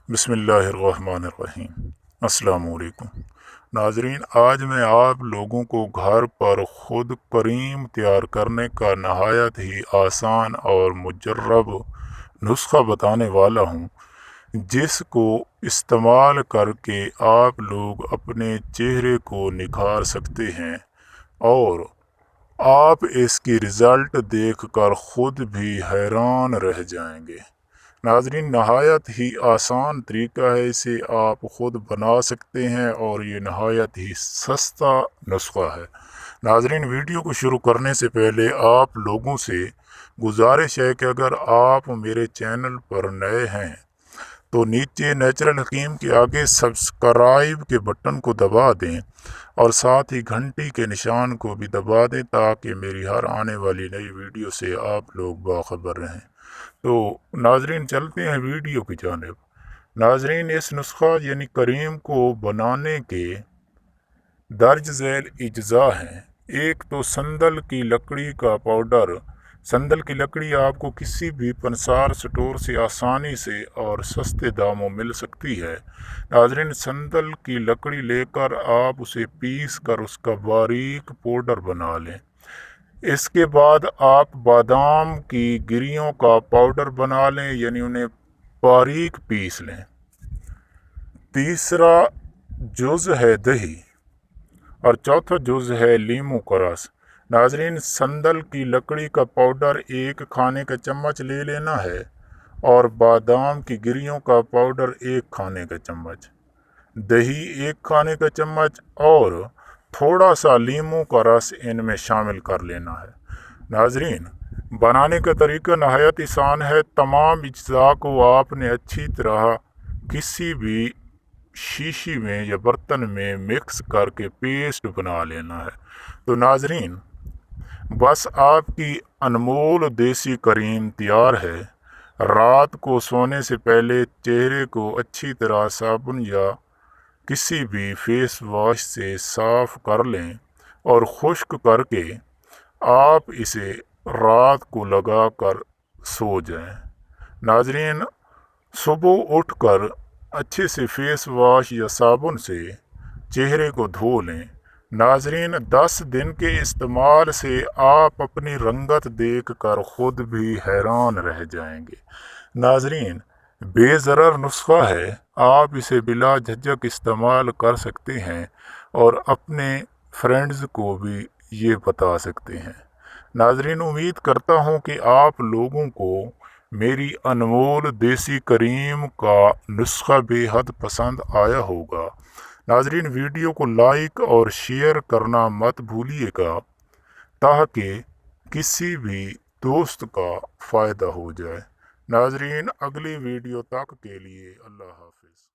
بسم اللہ الرحمن الرحیم۔ السلام علیکم ناظرین، آج میں آپ لوگوں کو گھر پر خود کریم تیار کرنے کا نہایت ہی آسان اور مجرب نسخہ بتانے والا ہوں، جس کو استعمال کر کے آپ لوگ اپنے چہرے کو نکھار سکتے ہیں اور آپ اس کی رزلٹ دیکھ کر خود بھی حیران رہ جائیں گے۔ ناظرین، نہایت ہی آسان طریقہ ہے، اسے آپ خود بنا سکتے ہیں اور یہ نہایت ہی سستا نسخہ ہے۔ ناظرین، ویڈیو کو شروع کرنے سے پہلے آپ لوگوں سے گزارش ہے کہ اگر آپ میرے چینل پر نئے ہیں تو نیچے نیچرل حکیم کے آگے سبسکرائب کے بٹن کو دبا دیں اور ساتھ ہی گھنٹی کے نشان کو بھی دبا دیں تاکہ میری ہر آنے والی نئی ویڈیو سے آپ لوگ باخبر رہیں۔ تو ناظرین، چلتے ہیں ویڈیو کی جانب۔ ناظرین، اس نسخہ یعنی کریم کو بنانے کے درج ذیل اجزاء ہیں۔ ایک تو سندل کی لکڑی کا پاؤڈر۔ سندل کی لکڑی آپ کو کسی بھی پنسار سٹور سے آسانی سے اور سستے داموں مل سکتی ہے۔ ناظرین، سندل کی لکڑی لے کر آپ اسے پیس کر اس کا باریک پاؤڈر بنا لیں۔ اس کے بعد آپ بادام کی گریوں کا پاؤڈر بنا لیں، یعنی انہیں باریک پیس لیں۔ تیسرا جز ہے دہی اور چوتھا جز ہے لیموں کا رس۔ ناظرین، سندل کی لکڑی کا پاؤڈر 1 کھانے کا چمچ لے لینا ہے اور بادام کی گریوں کا پاؤڈر 1 کھانے کا چمچ، دہی 1 کھانے کا چمچ اور تھوڑا سا لیموں کا رس ان میں شامل کر لینا ہے۔ ناظرین، بنانے کا طریقہ نہایت آسان ہے۔ تمام اجزاء کو آپ نے اچھی طرح کسی بھی شیشی میں یا برتن میں مکس کر کے پیسٹ بنا لینا ہے۔ تو ناظرین، بس آپ کی انمول دیسی کریم تیار ہے۔ رات کو سونے سے پہلے چہرے کو اچھی طرح صابن یا کسی بھی فیس واش سے صاف کر لیں اور خشک کر کے آپ اسے رات کو لگا کر سو جائیں۔ ناظرین، صبح اٹھ کر اچھے سے فیس واش یا صابن سے چہرے کو دھو لیں۔ ناظرین، 10 دن کے استعمال سے آپ اپنی رنگت دیکھ کر خود بھی حیران رہ جائیں گے۔ ناظرین، بے ضرر نسخہ ہے، آپ اسے بلا جھجک استعمال کر سکتے ہیں اور اپنے فرینڈز کو بھی یہ بتا سکتے ہیں۔ ناظرین، امید کرتا ہوں کہ آپ لوگوں کو میری انمول دیسی کریم کا نسخہ بے حد پسند آیا ہوگا۔ ناظرین، ویڈیو کو لائک اور شیئر کرنا مت بھولیے گا تاکہ کسی بھی دوست کا فائدہ ہو جائے۔ ناظرین، اگلی ویڈیو تک کے لیے اللہ حافظ۔